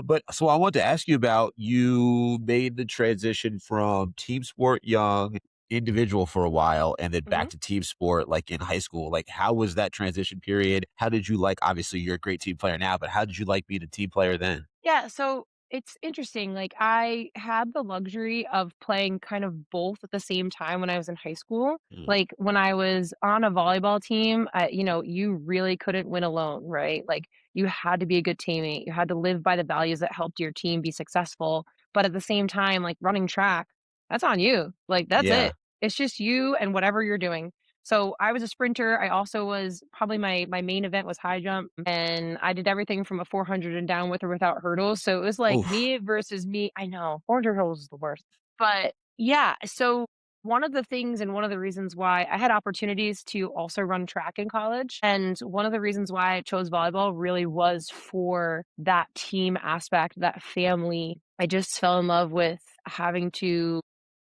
But so I want to ask you about you made the transition from team sport young, individual for a while, and then Mhm. back to team sport like in high school. Like, how was that transition period? How did you like, obviously, you're a great team player now, but how did you like being a team player then? Yeah, so it's interesting, like, I had the luxury of playing kind of both at the same time when I was in high school. Mm, Like, when I was on a volleyball team, you really couldn't win alone, right? Like, you had to be a good teammate, you had to live by the values that helped your team be successful, but at the same time, like, running track, that's on you, like, that's yeah. it. It's just you and whatever you're doing. So I was a sprinter. I also was probably my main event was high jump, and I did everything from a 400 and down with or without hurdles. So it was like Oof. me versus me. I know 400 hurdles is the worst, but yeah. So one of the things and one of the reasons why I had opportunities to also run track in college, and one of the reasons why I chose volleyball really was for that team aspect, that family. I just fell in love with having to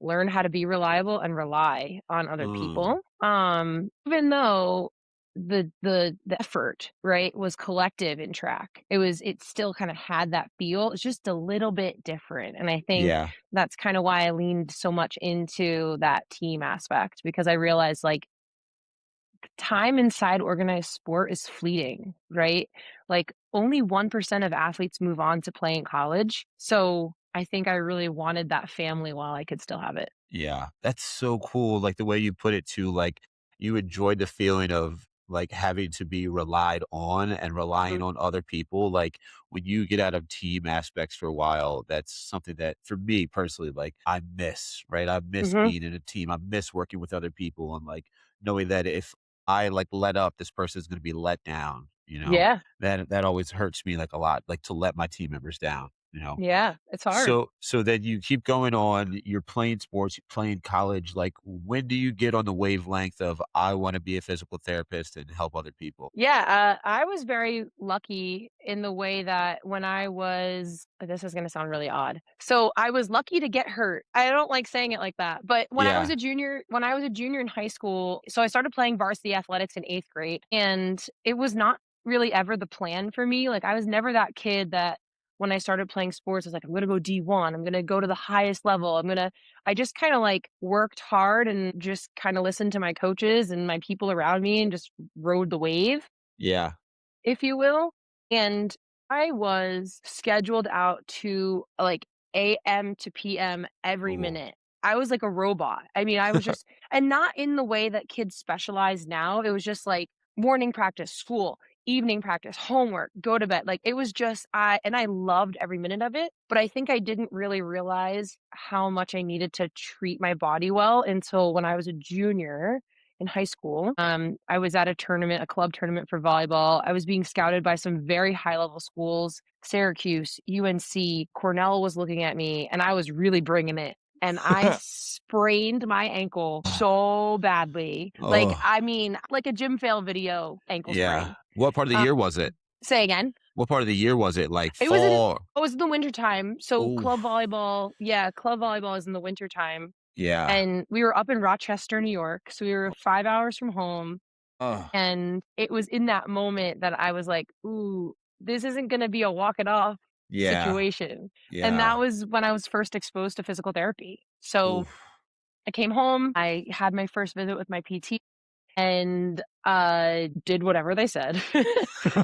learn how to be reliable and rely on other Mm, people. Even though the effort, right, was collective in track. It still kind of had that feel. It's just a little bit different. And I think yeah. that's kind of why I leaned so much into that team aspect because I realized like time inside organized sport is fleeting, right? Like only 1% of athletes move on to play in college. So I think I really wanted that family while I could still have it. Yeah, that's so cool, like, the way you put it too, like, you enjoyed the feeling of, like, having to be relied on and relying Mhm. on other people, like, when you get out of team aspects for a while, that's something that, for me personally, like, I miss, right? I miss Mhm. being in a team, I miss working with other people and, like, knowing that if I, like, let up, this person's gonna be let down, you know? Yeah. That always hurts me, like, a lot, like, to let my team members down, you know? Yeah. It's hard. So then you keep going on, you're playing sports, you're playing college, like, when do you get on the wavelength of, "I wanna be a physical therapist and help other people?" Yeah, I was very lucky in the way that when I was this is gonna sound really odd. So, I was lucky to get hurt. I don't like saying it like that, but Yeah, when I was a junior in high school, so I started playing varsity athletics in 8th grade, and it was not really ever the plan for me. Like, I was never that kid that when I started playing sports, I was like, "I'm gonna go D1, I'm gonna go to the highest level, I just kinda, like, worked hard and just kinda listened to my coaches and my people around me and just rode the wave, yeah. if you will, and I was scheduled out to, like, AM to PM every Ooh. minute. I was like a robot. I mean, I was just and not in the way that kids specialize now, it was just, like, morning practice, school, evening practice, homework, go to bed, like, it was just I loved every minute of it, but I think I didn't really realize how much I needed to treat my body well until when I was a junior in high school. I was at a tournament, a club tournament for volleyball. I was being scouted by some very high level schools, Syracuse, UNC, Cornell was looking at me, and I was really bringing it. And I sprained my ankle so badly. Like, Oh, I mean, like a gym fail video ankle yeah. sprain. What part of the Uh, year was it? Say again. What part of the year was it? Like, It was in fall? it was in the winter time. So club Oof. volleyball, yeah, club volleyball is in the winter time. Yeah. And we were up in Rochester, New York. So we were 5 hours from home. Oh, And it was in that moment that I was like, "Ooh, this isn't gonna be a walk it off yeah, situation." And yeah. that was when I was first exposed to physical therapy. So, Oof. I came home, I had my first visit with my PT and, did whatever they said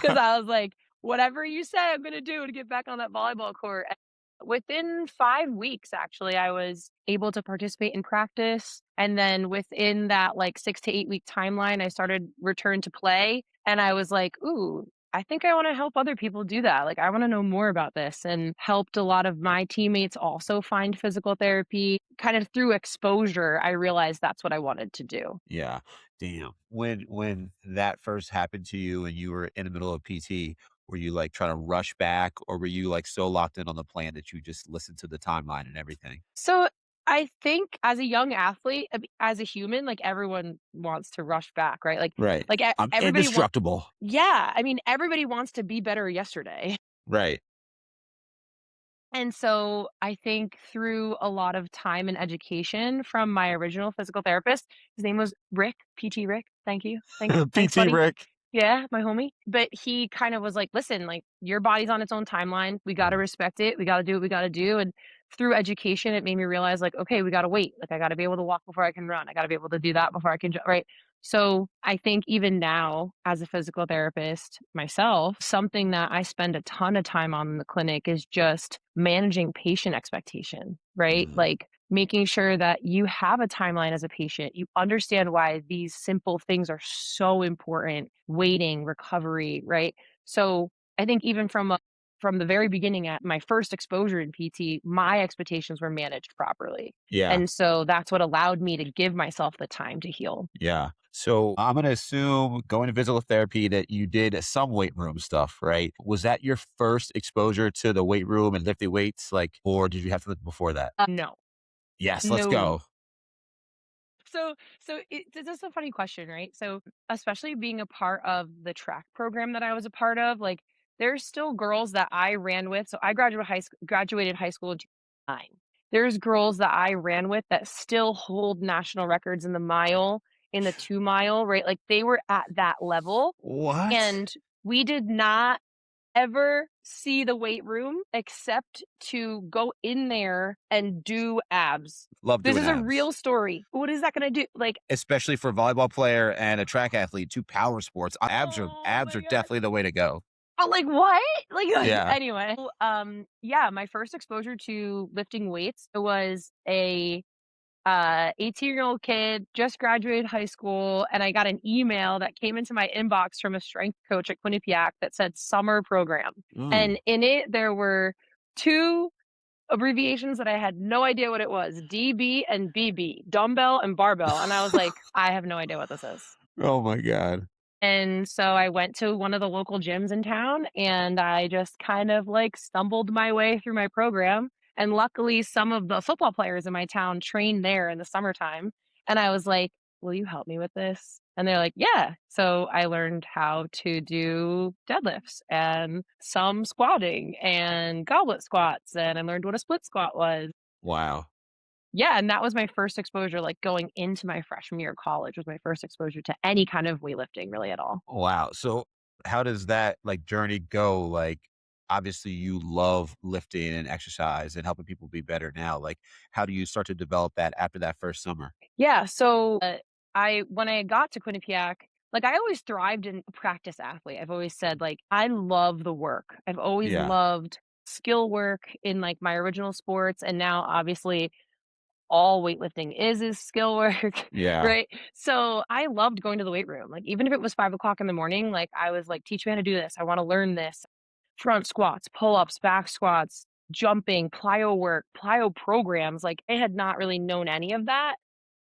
because I was like, "Whatever you say, I'm gonna do to get back on that volleyball court." And within 5 weeks, actually, I was able to participate in practice, and then within that, like, 6 to 8 week timeline, I started return to play, and I was like, "Ooh, I think I wanna help other people do that, like, I wanna know more about this," and helped a lot of my teammates also find physical therapy. Kind of through exposure, I realized that's what I wanted to do. Yeah. Damn. When that first happened to you and you were in the middle of PT, were you, like, trying to rush back, or were you, like, so locked in on the plan that you just listened to the timeline and everything? So, I think as a young athlete, as a human, like, everyone wants to rush back, right? Right. I'm Everybody wants. indestructible. Yeah, I mean, everybody wants to be better yesterday. Right. And so, I think through a lot of time and education from my original physical therapist, his name was Rick, PT Rick, thank you. Thanks, PT buddy. Rick. Yeah, my homie. But he kind of was like, "Listen, like, your body's on its own timeline. We gotta Mm, respect it. We gotta do what we gotta do." And through education, it made me realize, like, "Okay, we gotta wait. Like, I gotta be able to walk before I can run. I gotta be able to do that before I can right?" So, I think even now, as a physical therapist myself, something that I spend a ton of time on in the clinic is just managing patient expectation, right? mm, Like, making sure that you have a timeline as a patient. You understand why these simple things are so important, waiting, recovery, right? So I think even from the very beginning at my first exposure in PT, my expectations were managed properly. yeah, And so that's what allowed me to give myself the time to heal. yeah. So I'm gonna assume going to physical therapy that you did some weight room stuff, right? Was that your first exposure to the weight room and lifting weights, like, or did you have something before that? No, Yes, let's no. go. This is a funny question, right? So, especially being a part of the track program that I was a part of, like, there's still girls that I ran with. So I graduated high school in 2009. There's girls that I ran with that still hold national records in the mile, in the 2 mile, right? Like they were at that level. What? And we did not ever see the weight room except to go in there and do abs. Love This doing is a abs, real story. What is that gonna do? Like, especially for a volleyball player and a track athlete, 2 power sports. oh Abs my are god. definitely the way to go. But, like, what? Like, Yeah. anyway, yeah, my first exposure to lifting weights was a 18-year-old kid, just graduated high school, and I got an email that came into my inbox from a strength coach at Quinnipiac that said summer program. Mm. And in it, there were 2 abbreviations that I had no idea what it was, DB and BB, dumbbell and barbell. And I was like, I have no idea what this is. Oh my god. And so I went to one of the local gyms in town and I just kind of like stumbled my way through my program. And luckily, some of the football players in my town trained there in the summertime. And I was like, will you help me with this? And they're like, yeah. So I learned how to do deadlifts and some squatting and goblet squats. And I learned what a split squat was. Wow. Yeah, and that was my first exposure, like, going into my freshman year of college was my first exposure to any kind of weightlifting really at all. Wow. So how does that, like, journey go? Like, obviously you love lifting and exercise and helping people be better now. Like, how do you start to develop that after that first summer? Yeah, so, I when I got to Quinnipiac, like, I always thrived in practice athlete. I've always said, like, I love the work. I've always Yeah. loved skill work in, like, my original sports, and now, obviously, all weightlifting is skill work, Yeah. right? So, I loved going to the weight room, like, even if it was 5 o'clock in the morning, like, I was like, "Teach me how to do this. I wanna learn this." Front squats, pull-ups, back squats, jumping, plyo work, plyo programs, like, I had not really known any of that,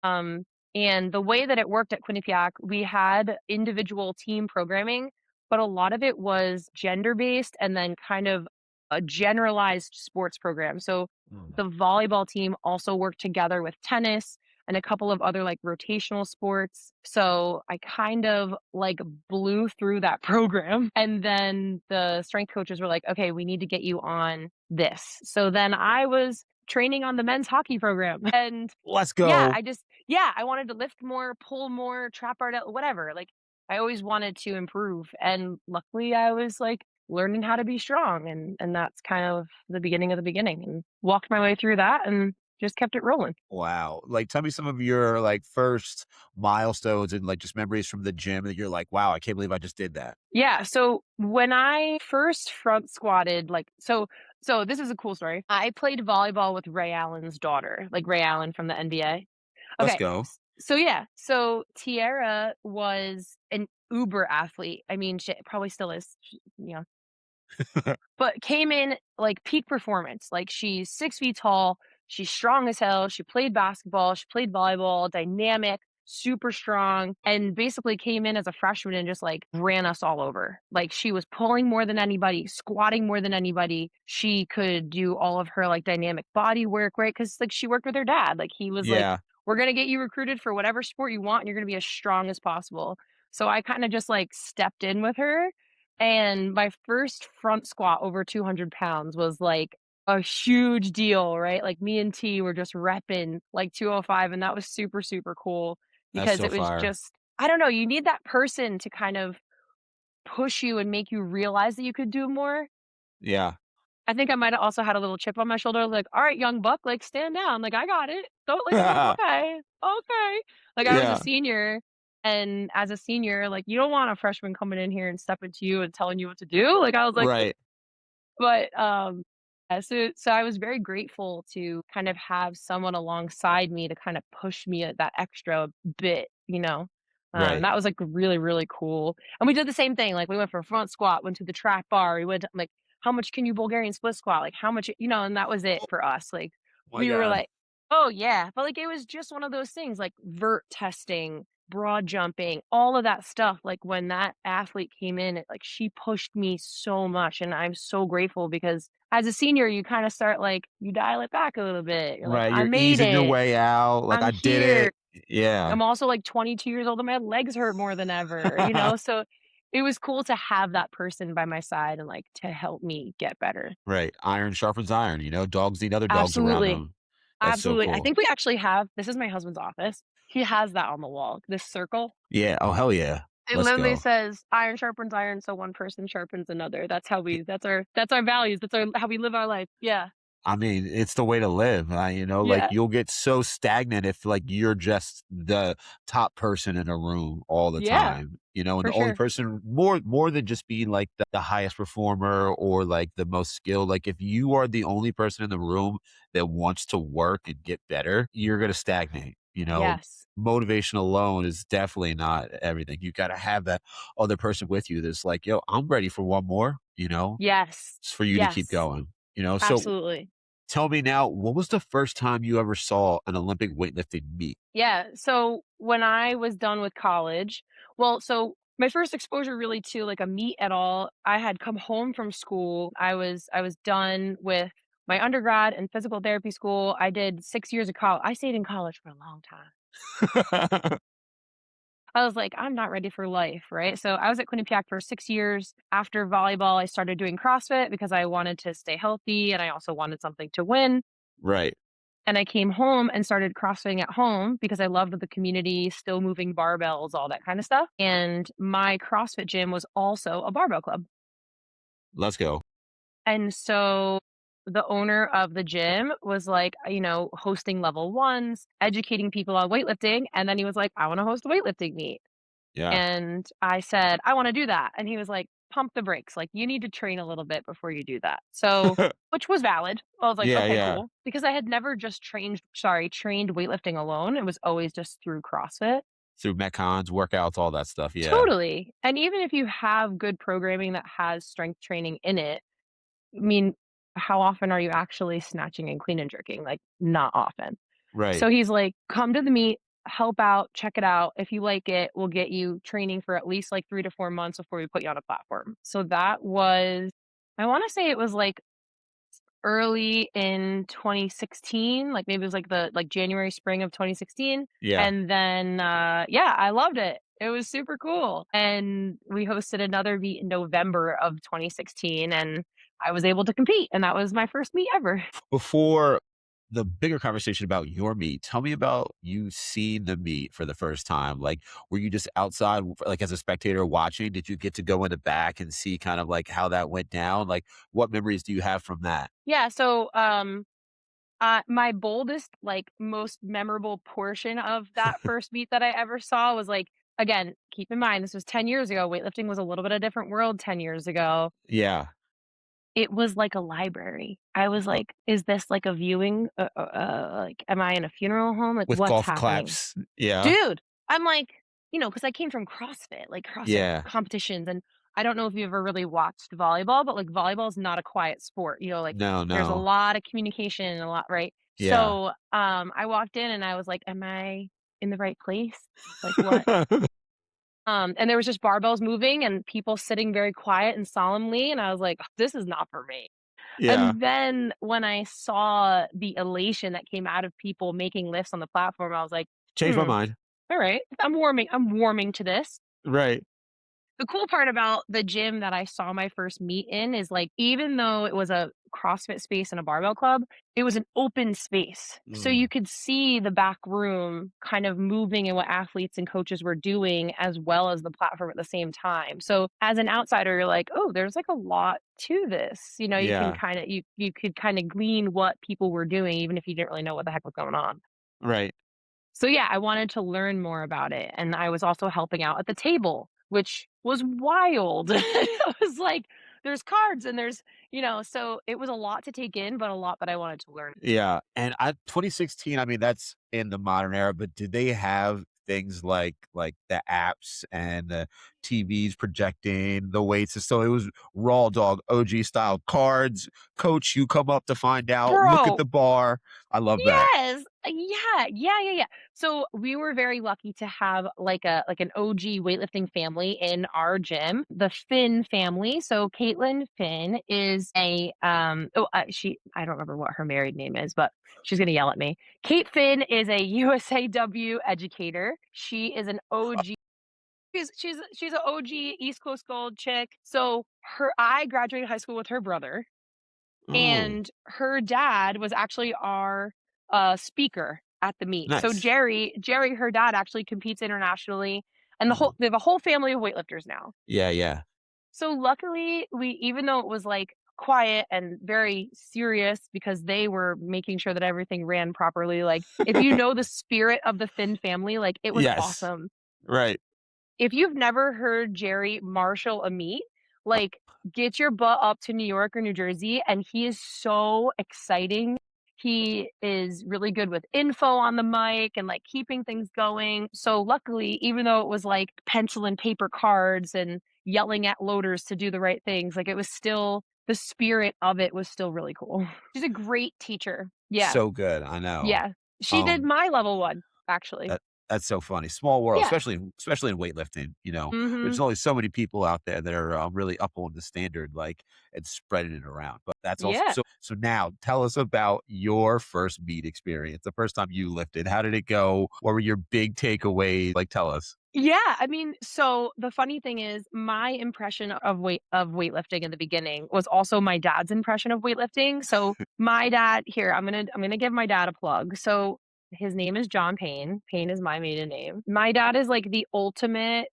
um, and the way that it worked at Quinnipiac, we had individual team programming, but a lot of it was gender-based and then kind of a generalized sports program, so Mm. the volleyball team also worked together with tennis and a couple of other, like, rotational sports. So I kind of, like, blew through that program, and then the strength coaches were like, "Okay, we need to get you on this." So then I was training on the men's hockey program, and Let's yeah, go. I wanted to lift more, pull more, trap art out, whatever, like, I always wanted to improve, and luckily, I was, like, learning how to be strong, and that's kind of the beginning of the beginning, and walked my way through that and just kept it rolling. Wow. Like, tell me some of your, like, first milestones and, like, just memories from the gym that you're like, "Wow, I can't believe I just did that." Yeah, so when I first front squatted, so this is a cool story. I played volleyball with Ray Allen's daughter, like Ray Allen from the NBA. Let's Okay, go. so yeah, so Tiara was an uber athlete. I mean, she probably still is, but came in like peak performance. Like she's 6 feet tall, she's strong as hell. She played basketball, she played volleyball, dynamic, super strong, and basically came in as a freshman and just like ran us all over. Like she was pulling more than anybody, squatting more than anybody. She could do all of her like dynamic body work, right? Because like she worked with her dad. Like he was like, Yeah. we're gonna get you recruited for whatever sport you want, and you're gonna be as strong as possible. So I kind of just like stepped in with her and my first front squat over 200 pounds was like a huge deal, right? Like me and T were just repping like 205, and that was super, super cool That's because so it was fire. just, I don't know, you need that person to kind of push you and make you realize that you could do more. Yeah. I think I might have also had a little chip on my shoulder, like, "All right, young buck, like, stand down, like, I got it. Don't like, I'm like, okay, okay." Like, I was a Yeah. senior, and as a senior, like, you don't want a freshman coming in here and stepping to you and telling you what to do. Like, I was like, Right. but, yeah, so I was very grateful to kind of have someone alongside me to kind of push me that extra bit, you know? Right. That was, like, really, really cool, and we did the same thing, like, we went for front squat, went to the track bar, we went to like, "How much can you Bulgarian split squat?" Like, "How much," and that was it Oh for us, like, my we were god. like, "Oh, yeah," but, like, it was just one of those things, like, vert testing, broad jumping, all of that stuff, like, when that athlete came in, she pushed me so much, and I'm so grateful because as a senior, you kinda start, like you dial it back a little bit. You're like, Right, "I you're made easing your it. way out, like, I'm "I did here." it." Yeah. I'm also, like, 22 years old and my legs hurt more than ever, So, it was cool to have that person by my side and, like, to help me get better. Right, iron sharpens iron, dogs need other dogs around Absolutely. them. That's so Absolutely. I cool. think we actually have this is my husband's office. He has that on the wall, this circle. Yeah, oh, hell yeah. It Let's literally go. says, "Iron sharpens iron, so one person sharpens another." That's how we that's our values, that's our how we live our life. Yeah. I mean, it's the way to live, like, Yeah. you'll get so stagnant if, like, you're just the top person in a room all the Yeah, time, and for the only sure. person more than just being, like, the highest performer or, like, the most skilled, like, if you are the only person in the room that wants to work and get better, you're gonna stagnate. Yes. Motivation alone is definitely not everything. You gotta have that other person with you that's like, "Yo, I'm ready for one more," Yes. it's for you to keep Yes. going. So Absolutely. tell me now, what was the first time you ever saw an Olympic weightlifting meet? Yeah, so when I was done with college so my first exposure really to, like, a meet at all, I had come home from school. I was done with my undergrad and physical therapy school. I did 6 years of college. I stayed in college for a long time. I was like, "I'm not ready for life," right? So, I was at Quinnipiac for 6 years. After volleyball, I started doing CrossFit because I wanted to stay healthy and I also wanted something to win. Right. And I came home and started CrossFitting at home because I loved the community, still moving barbells, all that kind of stuff. And my CrossFit gym was also a barbell club. Let's go. And so the owner of the gym was like, hosting level ones, educating people on weightlifting. And then he was like, I want to host a weightlifting meet. Yeah. And I said, "I wanna do that." And he was like, "Pump the brakes, like, you need to train a little bit before you do that." So which was valid. I was like, Yeah, "Okay, yeah. cool." Because I had never just trained weightlifting alone, it was always just through CrossFit. Through metcons, workouts, all that stuff. Yeah. Totally. And even if you have good programming that has strength training in it, I mean, how often are you actually snatching and clean and jerking? Like, not often. Right. So he's like, "Come to the meet, help out, check it out. If you like it, we'll get you training for at least, like, 3 to 4 months before we put you on a platform." So that was I wanna say it was, like, early in 2016, like, maybe it was, like, January, spring of 2016, Yeah. and then, yeah, I loved it. It was super cool, and we hosted another meet in November of 2016, and I was able to compete, and that was my first meet ever. Before the bigger conversation about your meet, tell me about you seeing the meet for the first time. Like, were you just outside, like as a spectator watching? Did you get to go in the back and see kind of like how that went down? Like, what memories do you have from that? Yeah, so, my boldest, like, most memorable portion of that first meet that I ever saw was, like again, keep in mind, this was 10 years ago, weightlifting was a little bit a different world 10 years ago. Yeah. It was like a library. I was like, "Is this like a viewing? Like, am I in a funeral home? Like, With what's golf happening?" claps. Yeah. Dude, I'm like because I came from CrossFit, like, CrossFit Yeah. competitions, and I don't know if you ever really watched volleyball, but, like, volleyball is not a quiet sport, like, No, there's a no. lot of communication and a lot right? Yeah. So, I walked in and I was like, "Am I in the right place? Like, what?" And there was just barbells moving and people sitting very quiet and solemnly, and I was like, "This is not for me." Yeah. And then when I saw the elation that came out of people making lifts on the platform, I was like, Changed my "Hmm, mind. alright. I'm warming to this." Right. The cool part about the gym that I saw my first meet in is, like, even though it was a CrossFit space and a barbell club, it was an open space. So you Mm, could see the back room kind of moving and what athletes and coaches were doing as well as the platform at the same time. So as an outsider, you're like, "Oh, there's, like, a lot to this." You know, you can yeah, kinda you could kinda glean what people were doing even if you didn't really know what the heck was going on. right. So yeah, I wanted to learn more about it, and I was also helping out at the table, which was wild. It was like, there's cards and there's so it was a lot to take in, but a lot that I wanted to learn. Yeah, and I 2016, I mean, that's in the modern era, but did they have things like the apps and the TVs projecting the weights? So it was raw dog OG style cards. Coach, you come up to find out. Look at Bro, the bar. I love that. yes! Yeah. So, we were very lucky to have, like an OG weightlifting family in our gym, the Finn family. So, Caitlin Finn is she I don't remember what her married name is, but she's gonna yell at me. Kate Finn is a USAW educator. She is an OG. She's a OG East Coast Gold chick. So, her I graduated high school with her brother. Oh, And her dad was actually our, speaker at the meet. So nice. Jerry, her dad actually competes internationally, and Mhm. they have a whole family of weightlifters now. Yeah, yeah. So luckily, we even though it was, like, quiet and very serious because they were making sure that everything ran properly, like, if you know the spirit of the Finn family, like, it was Yes. awesome. Right. If you've never heard Jerry marshal a meet, like, get your butt up to New York or New Jersey, and he is so exciting. He is really good with info on the mic and, like, keeping things going. So, luckily, even though it was, like, pencil and paper cards and yelling at loaders to do the right things, like, it was still the spirit of it was still really cool. She's a great teacher. Yeah, So good. I know. yeah. She did Um, my level 1, actually. That that's so funny. Small world, Yeah. especially in weightlifting, there's Mhm. only so many people out there that are, really up on the standard, like, and spreading it around, but that's also Yeah. so now tell us about your first meet experience, the first time you lifted. How did it go? What were your big takeaways? Like, tell us. Yeah, I mean, so the funny thing is my impression of weightlifting in the beginning was also my dad's impression of weightlifting. So my dad here, I'm gonna give my dad a plug. So his name is John Payne. Payne is my maiden name. My dad is like the ultimate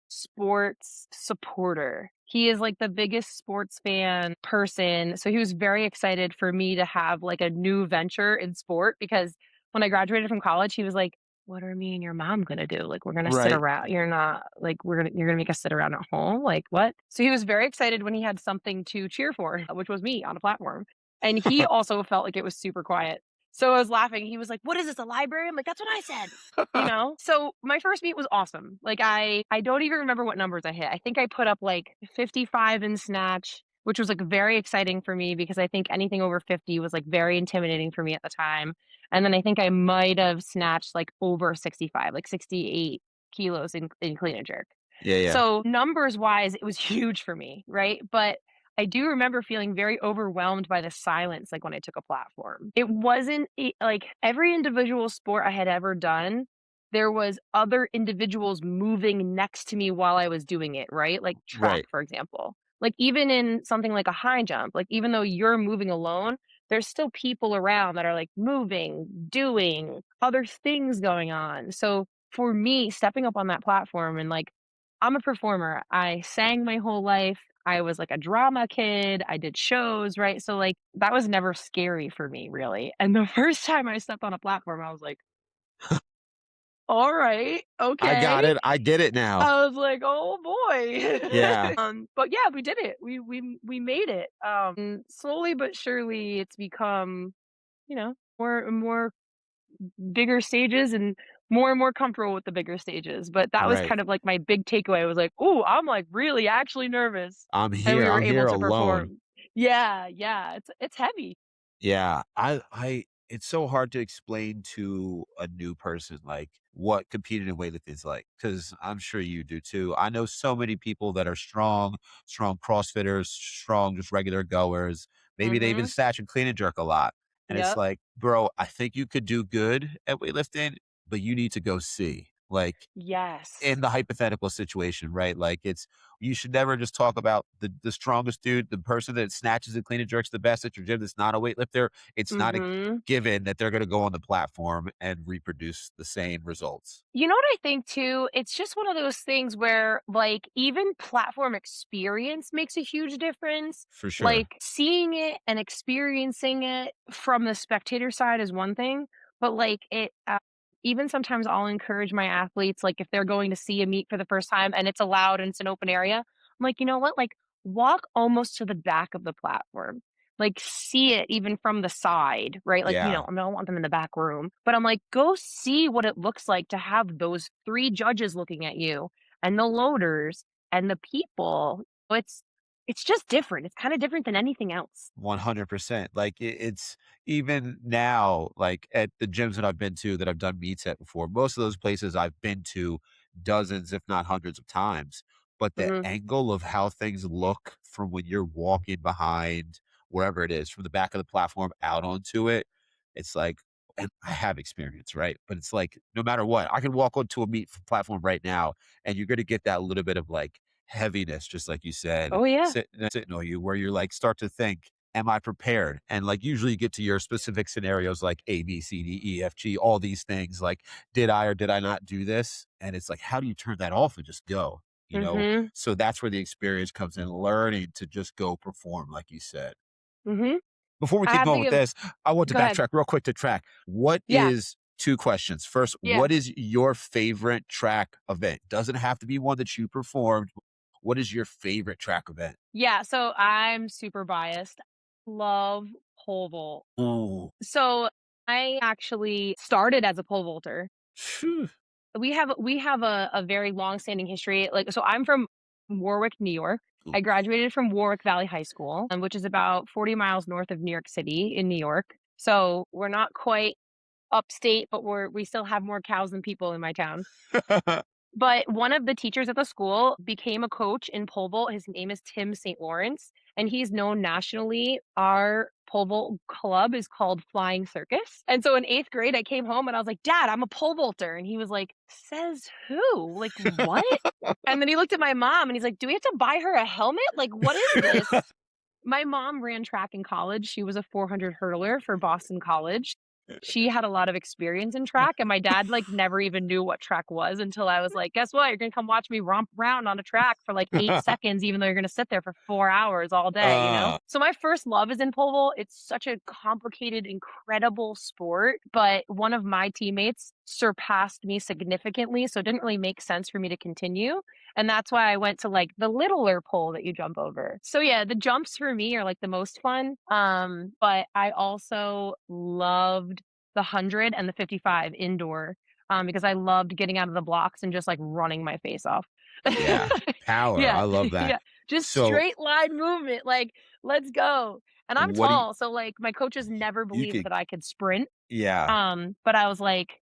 sports supporter. He is like the biggest sports fan person. So he was very excited for me to have like a new venture in sport because when I graduated from college, he was like, what are me and your mom gonna do? Like, we're gonna sit Right. around. You're not like you're gonna make us sit around at home. Like, what? So he was very excited when he had something to cheer for, which was me on a platform. And he also felt like it was super quiet. So I was laughing. He was like, "What is this? A library?" I'm like, "That's what I said." You know? So my first meet was awesome. Like I don't even remember what numbers I hit. I think I put up like 55 in snatch, which was like very exciting for me because I think anything over 50 was like very intimidating for me at the time. And then I think I might have snatched like over 65, like 68 kilos in clean and jerk. Yeah, yeah. So numbers wise, it was huge for me, right? But I do remember feeling very overwhelmed by the silence, like when I took a platform. It wasn't like every individual sport I had ever done, there was other individuals moving next to me while I was doing it, right? Like track, Right. for example. Like even in something like a high jump, like even though you're moving alone, there's still people around that are like moving, doing other things going on. So for me, stepping up on that platform and like, I'm a performer. I sang my whole life. I was like a drama kid. I did shows, right? So like that was never scary for me, really. And the first time I stepped on a platform, I was like, all right, I got okay. it. I get it now. I was like, "Oh boy." Yeah. But yeah, we did it. We made it. And slowly but surely it's become, more and more bigger stages and more comfortable with the bigger stages. But that was Right. kind of like my big takeaway. I was like, "Ooh, I'm like really actually nervous." I'm And here. we were I'm able here to alone. perform. Yeah. It's heavy. Yeah, I it's so hard to explain to a new person, like, what competing in weightlifting is like, because 'cause I'm sure you do too. I know so many people that are strong CrossFitters, strong, just regular goers. Maybe they even Mhm. snatch and clean and jerk a lot, and it's Yep. like, "Bro, I think you could do good at weightlifting, but you need to go see." Like, Yes. in the hypothetical situation, right? Like, it's you should never just talk about the strongest dude, the person that snatches and clean and jerks the best at your gym that's not a weightlifter. It's not a Mhm. given that they're gonna go on the platform and reproduce the same results. You know what I think too? It's just one of those things where, like, even platform experience makes a huge difference. For sure. Like, seeing it and experiencing it from the spectator side is one thing, but like, even sometimes I'll encourage my athletes, like, if they're going to see a meet for the first time and it's allowed and it's an open area, I'm like, you know what? Like, walk almost to the back of the platform. Like, see it even from the side, right? Like, Yeah. I don't want them in the back room, but I'm like, go see what it looks like to have those 3 judges looking at you and the loaders and the people. It's just different. It's kinda different than anything else. 100%. Like, it's even now, like, at the gyms that I've been to that I've done meets at before, most of those places I've been to dozens, if not hundreds of times. But the Mhm. angle of how things look from when you're walking behind wherever it is, from the back of the platform out onto it, it's like, and I have experience, right? But it's like, no matter what, I can walk onto a meet platform right now, and you're gonna get that little bit of like heaviness, just like you said, Oh, yeah. sitting on you where you're like, start to think, am I prepared? And like, usually you get to your specific scenarios like A, B, C, D, E, F, G, all these things. Like, did I or did I not do this? And it's like, how do you turn that off and just go? You know? Mhm. So that's where the experience comes in, learning to just go perform, like you said. Mhm. Before we I keep have to going with give this, I want to Go ahead. backtrack real quick to track. What Yeah. is two questions? First, Yeah. what is your favorite track event? Doesn't have to be one that you performed. What is your favorite track event? Yeah, so I'm super biased. Love pole vault. Ooh. So, I actually started as a pole vaulter. Phew. We have a very long-standing history, like, so I'm from Warwick, New York. I graduated from Warwick Valley High School, which is about 40 miles north of New York City in New York. So, we're not quite upstate, but we still have more cows than people in my town. But one of the teachers at the school became a coach in pole vault. His name is Tim St. Lawrence, and he's known nationally. Our pole vault club is called Flying Circus. And so in 8th grade, I came home and I was like, "Dad, I'm a pole vaulter." And he was like, "Says who? Like, what?" And then he looked at my mom and he's like, "Do we have to buy her a helmet? Like, what is this?" My mom ran track in college. She was a 400 hurdler for Boston College. She had a lot of experience in track, and my dad, like, never even knew what track was until I was like, "Guess what? You're gonna come watch me romp around on a track for, like, 8 seconds, even though you're gonna sit there for 4 hours all day," you know? uh, So my first love is in pole vault. It's such a complicated, incredible sport, but one of my teammates surpassed me significantly, so it didn't really make sense for me to continue. And that's why I went to, like, the littler pole that you jump over. So, yeah, the jumps for me are, like, the most fun, but I also loved the 100 and the 55 indoor, because I loved getting out of the blocks and just, like, running my face off. yeah, power. Yeah, I love that. yeah, just So, straight line movement, like, "Let's go." And I'm what do you tall, so, like, my coaches never you believed could that I could sprint, yeah. but I was like,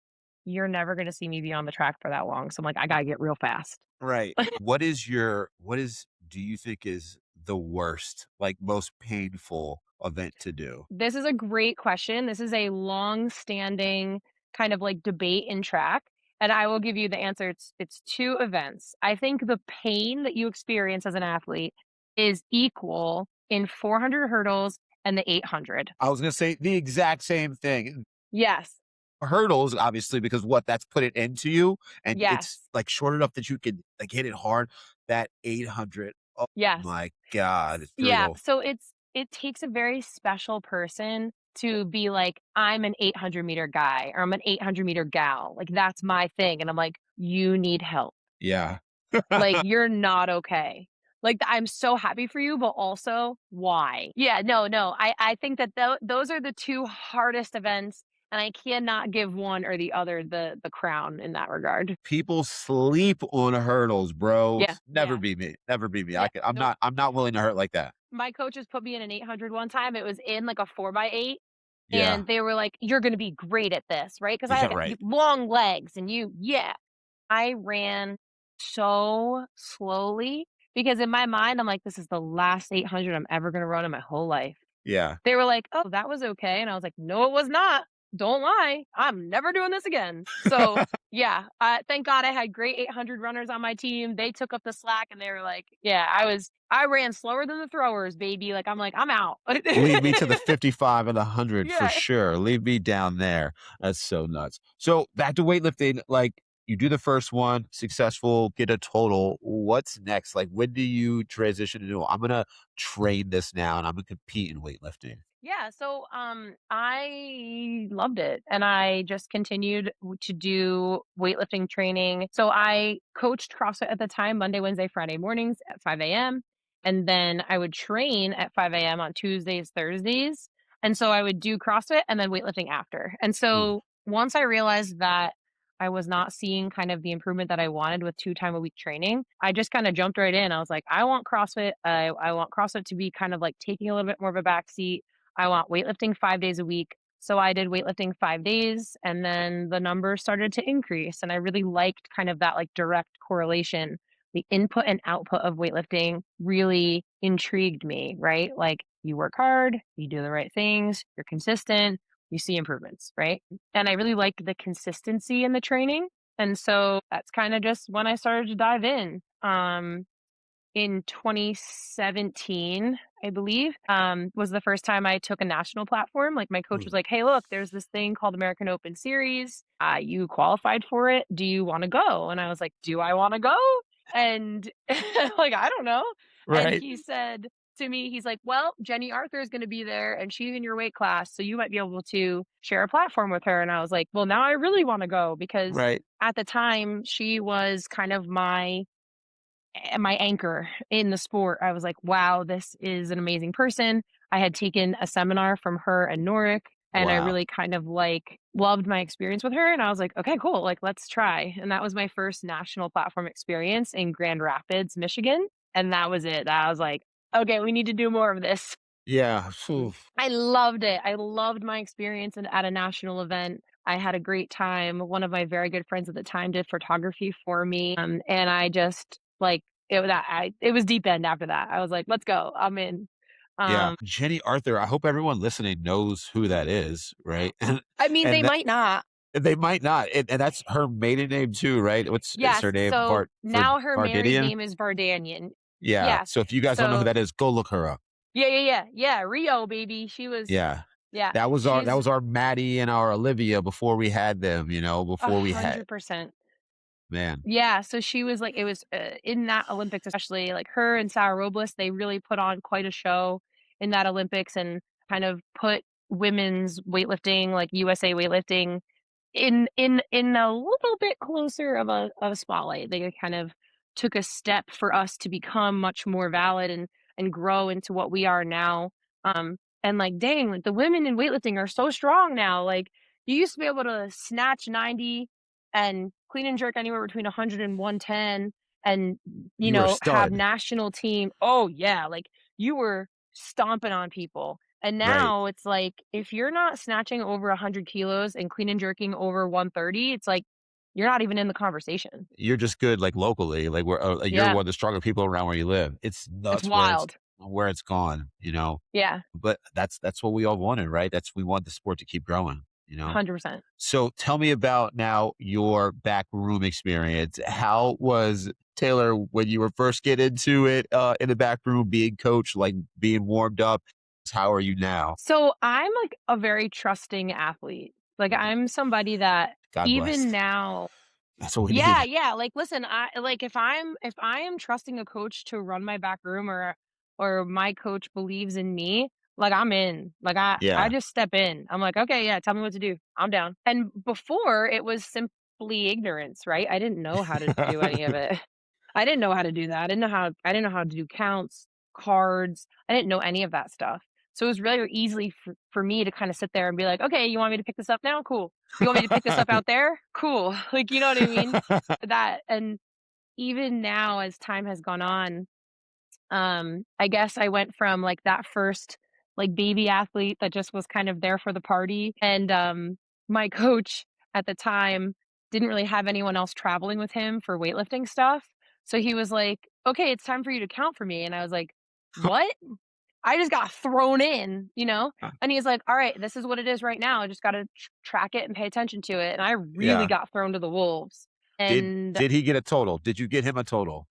"You're never gonna see me be on the track for that long," so I'm like, "I gotta get real fast." Right. What is do you think is the worst, like, most painful event to do? This is a great question. This is a long-standing kind of like debate in track, and I will give you the answer. It's 2 events. I think the pain that you experience as an athlete is equal in 400 hurdles and the 800. I was gonna say the exact same thing. Yes. Hurdles, obviously, because what that's put it into you, and it's, Yes. like, short enough that you can, like, hit it hard. That 800, oh Yes. my god, it's Yeah, brutal. so it takes a very special person to be like, "I'm an 800-meter guy," or "I'm an 800-meter gal." Like, that's my thing, and I'm like, "You need help." Yeah. Like, you're not okay. Like, I'm so happy for you, but also, why? Yeah, no, I think that those are the 2 hardest events, and I cannot give one or the other the crown in that regard. People sleep on hurdles, bro. Yeah, Never yeah, be me, never be me. yeah, nope. I'm not willing to hurt like that. My coaches put me in an 800 one time. It was in, like, a 4 by 8, Yeah. and they were like, "You're gonna be great at this," right? Because I, Yeah, like, right. long legs and you yeah. I ran so slowly because in my mind, I'm like, "This is the last 800 I'm ever gonna run in my whole life." Yeah. They were like, "Oh, that was okay," and I was like, "No, it was not." don't lie, I'm never doing this again. So, yeah, thank God I had great 800 runners on my team. They took up the slack and they were like, yeah, I ran slower than the throwers, baby. Like, I'm like, I'm out. Lead me to the 55 and the 100 for Yeah. sure. Leave me down there. That's so nuts. So back to weightlifting, like you do the first one, successful, get a total. What's next? Like when do you transition into I'm gonna train this now and I'm gonna compete in weightlifting? Yeah, so I loved it and I just continued to do weightlifting training. So I coached CrossFit at the time, Monday, Wednesday, Friday mornings at 5 a.m. And then I would train at 5 a.m. on Tuesdays, Thursdays. And so I would do CrossFit and then weightlifting after. And Mm, so once I realized that I was not seeing kind of the improvement that I wanted with 2 time a week training, I just kind of jumped right in. I was like, I want CrossFit. I want CrossFit to be kind of like taking a little bit more of a backseat. I want weightlifting 5 days a week. So I did weightlifting 5 days and then the numbers started to increase and I really liked kind of that like direct correlation. The input and output of weightlifting really intrigued me, right? Like you work hard, you do the right things, you're consistent, you see improvements, right? And I really liked the consistency in the training. And so that's kind of just when I started to dive in 2017, I believe, was the first time I took a national platform. Like my coach was mm. like, "Hey, look, there's this thing called American Open Series. You qualified for it. Do you want to go?" And I was like, "Do I want to go?" And like, I don't know. And Right, he said to me, he's like, "Well, Jenny Arthur is going to be there, and she's in your weight class, so you might be able to share a platform with her." And I was like, "Well, now I really want to go because." right. At the time, she was kind of my anchor in the sport. I was like, wow, this is an amazing person. I had taken a seminar from her and Norick, and I Wow. really kind of like loved my experience with her. And I was like, okay, cool. Like, let's try. And that was my first national platform experience in Grand Rapids, Michigan. And that was it. I was like, okay, we need to do more of this. Yeah. Phew. I loved it. I loved my experience at a national event. I had a great time. One of my very good friends at the time did photography for me, and I just like it was deep end after that. I was like, "Let's go. I'm in." Yeah. Um, Jenny Arthur, I hope everyone listening knows who that is, right? I mean, they And that might not. they might not. And that's her maiden name too, right? What's is Yes. her name? So now her married Vardidian? name is Vardanian. Yeah. Yeah. So if you guys don't know who So that is, go look her up. yeah. Rio baby. She was Yeah. yeah. That She's was our Maddie and our Olivia before we had them, a before we had 100%. man. Yeah, so she was like it was, in that Olympics, especially, like, her and Sarah Robles, they really put on quite a show in that Olympics and kind of put women's weightlifting, like, USA weightlifting in a little bit closer of a spotlight. They kind of took a step for us to become much more valid and grow into what we are now. And like, dang, like the women in weightlifting are so strong now. Like you used to be able to snatch 90 and clean and jerk anywhere between 100 and 110 and You were a have stud. national team. Oh yeah, like you were stomping on people. And Right. now it's like, if you're not snatching over 100 kilos and clean and jerking over 130, it's like, you're not even in the conversation. You're just good like locally. Like you're Yeah, one of the stronger people around where you live. It's it's nuts wild. where it's gone. Yeah, But that's what we all wanted, right? We want the sport to keep growing. 100%. So tell me about now your backroom experience. How was Taylor when you were first getting into it in the back room, being coached, like being warmed up? How are you now? So I'm like a very trusting athlete. Like Mhm. I'm somebody that God bless. even now. That's what we Yeah, need. yeah, like, listen, I like, if I am trusting a coach to run my back room or my coach believes in me, like, I'm in. Like, I Yeah. just step in. I'm like, "Okay, yeah, tell me what to do. I'm down." And before, it was simply ignorance, right? I didn't know how to do any of it. I didn't know how to do that. I didn't know how to do counts, cards. I didn't know any of that stuff. So it was really easily for me to kinda sit there and be like, "Okay, you want me to pick this up now? Cool. You want me to pick this up out there? Cool." Like, you know what I mean? That and even now as time has gone on, I guess I went from, like, that first, like, baby athlete that just was kind of there for the party, and, my coach at the time didn't really have anyone else traveling with him for weightlifting stuff, so he was like, "Okay, it's time for you to count for me," and I was like, "What?" I just got thrown in, you know? Uh, And he's like, "All right, this is what it is right now. I just gotta track it and pay attention to it." And I really yeah. got thrown to the wolves. And Did he get a total? Did you get him a total?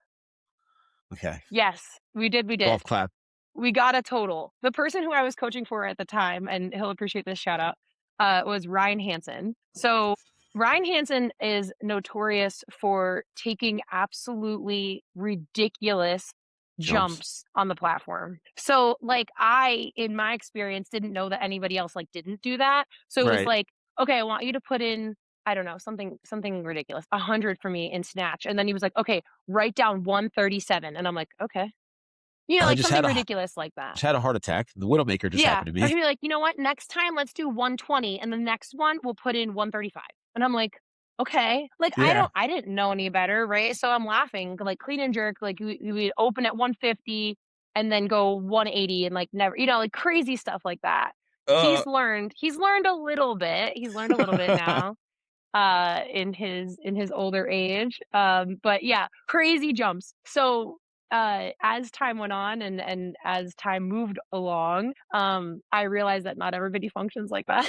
Okay. yes, we Golf did. clap. We got a total. The person who I was coaching for at the time, and he'll appreciate this shout out, was Ryan Hansen. So Ryan Hansen is notorious for taking absolutely ridiculous Jumps. jumps on the platform. So like I, in my experience, didn't know that anybody else like didn't do that. So it was Right. like, okay, I want you to put in, I don't know, something ridiculous, 100 for me in snatch. And then he was like, okay, write down 137. And I'm like, okay. You know, I like just something had a ridiculous like that. just had a heart attack. The Widowmaker just Yeah, happened to or me. he'd be like, "You know what? Next time, let's do 120, and the next one, we'll put in 135." And I'm like, "Okay." Like, Yeah. I didn't know any better, right? So I'm laughing, like, clean and jerk, like, we would open at 150 and then go 180 and, like, never like, crazy stuff like that. Uh, He's learned a little bit. He's learned a little bit now, in his older age. But yeah, crazy jumps. So as time went on and as time moved along, I realized that not everybody functions like that.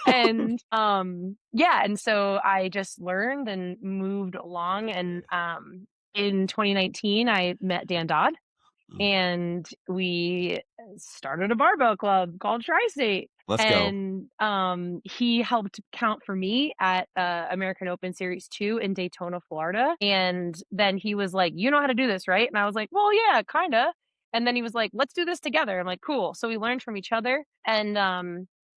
And yeah, and so I just learned and moved along. And in 2019 I met Dan Dodd, mm, and we started a barbell club called Tristate. let's go. And he helped count for me at American Open Series 2 in Daytona, Florida. And then he was like, "You know how to do this, right?" And I was like, "Well, yeah, kind of." And then he was like, "Let's do this together." I'm like, "Cool." So we learned from each other. And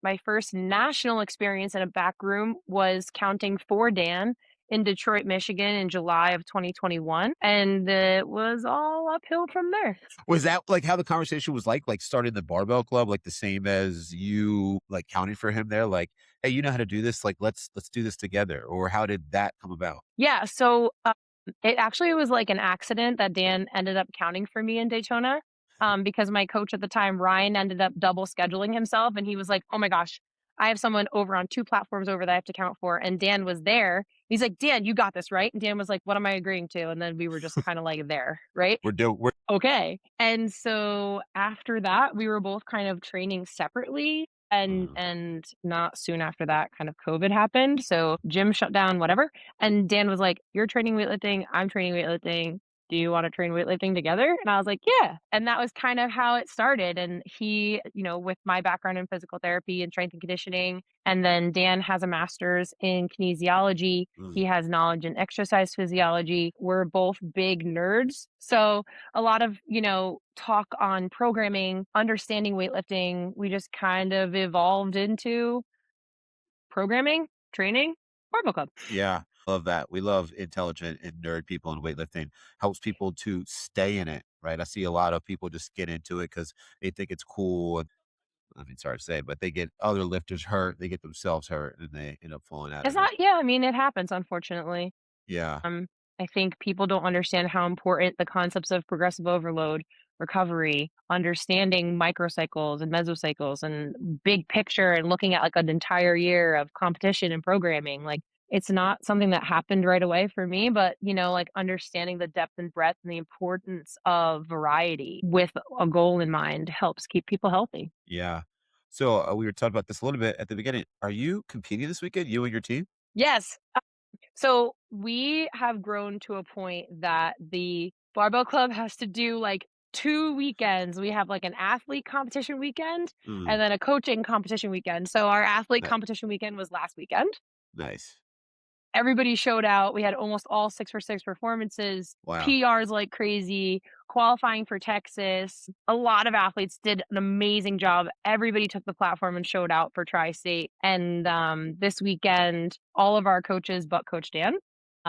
my first national experience in a back room was counting for Dan in Detroit, Michigan in July of 2021, and it was all uphill from there. Was that, like, how the conversation was like starting the barbell club, like, the same as you, like, counting for him there? Like, "Hey, you know how to do this? Like, let's do this together." Or how did that come about? Yeah, so, it actually was like an accident that Dan ended up counting for me in Daytona, because my coach at the time, Ryan, ended up double scheduling himself, and he was like, "Oh my gosh, I have someone over on 2 platforms over that I have to count for," and Dan was there. He's like, "Dan, you got this, right?" And Dan was like, "What am I agreeing to?" And then we were just kinda, like, there, right? We're Okay. And so after that, we were both kind of training separately, and not soon after that, kind of COVID happened, so gym shut down, whatever, and Dan was like, "You're training weightlifting, I'm training weightlifting. Do you wanna train weightlifting together?" And I was like, "Yeah." And that was kind of how it started. And he, with my background in physical therapy and strength and conditioning, and then Dan has a master's in kinesiology, he mm, has knowledge in exercise physiology. We're both big nerds, so a lot of, talk on programming, understanding weightlifting. We just kind of evolved into programming, training, barbell club. yeah, love that. We love intelligent and nerd people in weightlifting. Helps people to stay in it, right? I see a lot of people just get into it because they think it's cool. And I mean, sorry to say, but they get other lifters hurt, they get themselves hurt, and they end up falling out It's of it. not, yeah, I mean, it happens, unfortunately. Yeah, Um, I think people don't understand how important the concepts of progressive overload, recovery, understanding microcycles and mesocycles and big picture and looking at like an entire year of competition and programming. Like it's not something that happened right away for me, but like understanding the depth and breadth and the importance of variety with a goal in mind helps keep people healthy. yeah. So we were talking about this a little bit at the beginning. Are you competing this weekend, you and your team? Yes. So we have grown to a point that the barbell club has to do like 2 weekends. We have like an athlete competition weekend Mm, and then a coaching competition weekend. So our athlete ni- competition weekend was last weekend. nice. Everybody showed out. We had almost all 6 for 6 performances, Wow. PRs like crazy, qualifying for Texas. A lot of athletes did an amazing job. Everybody took the platform and showed out for Tri-State. And, this weekend, all of our coaches but Coach Dan,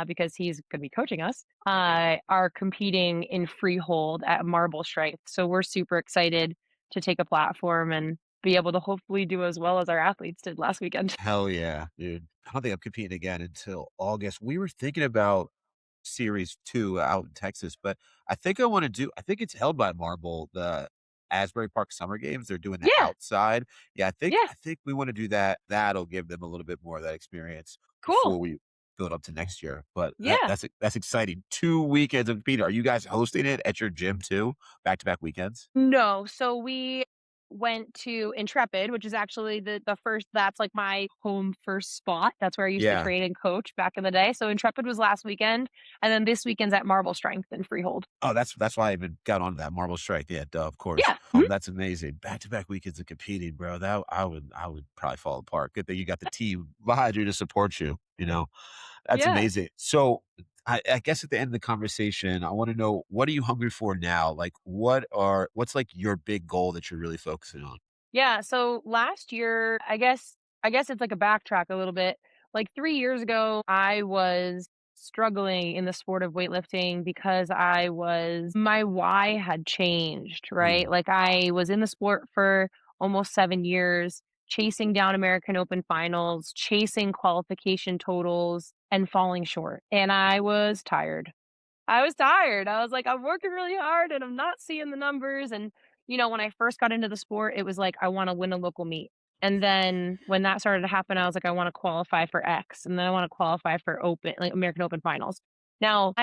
because he's gonna be coaching us, are competing in freehold at marble strength. So we're super excited to take a platform and be able to hopefully do as well as our athletes did last weekend. Hell yeah, dude. I don't think I'm competing again until August. We were thinking about series 2 out in Texas, but I think it's held by Marble, the Asbury Park Summer Games. They're doing the Yeah, outside. Yeah, yeah, I think we want to do that. That'll give them a little bit more of that experience cool. before we build up to next year. But Yeah. that's exciting. 2 weekends of competing. Are you guys hosting it at your gym too? Back-to-back weekends? No, so we went to Intrepid, which is actually the first that's like my home first spot. That's where I used to Yeah. train and coach back in the day. So Intrepid was last weekend, and then this weekend's at Marble Strength in Freehold. Oh, that's why I even got on that Marble Strike. Yeah, duh, of course. Yeah. Mhm. That's amazing. Back-to-back weekends of competing, bro. That I would probably fall apart. Good thing you got the team behind you to support you, you know? That's Yeah. amazing. So, I guess at the end of the conversation, I wanna know, what are you hungry for now? Like, what's, like, your big goal that you're really focusing on? Yeah, so last year, I guess it's like a backtrack a little bit. Like 3 years ago, I was struggling in the sport of weightlifting because my why had changed, right? Mm, Like I was in the sport for almost 7 years, chasing down American Open finals, chasing qualification totals, and falling short. And I was tired. I was tired. I was like, I'm working really hard and I'm not seeing the numbers. And, when I first got into the sport, it was like, I want to win a local meet. And then when that started to happen, I was like, I want to qualify for X and then I want to qualify for Open, like American Open finals. Now,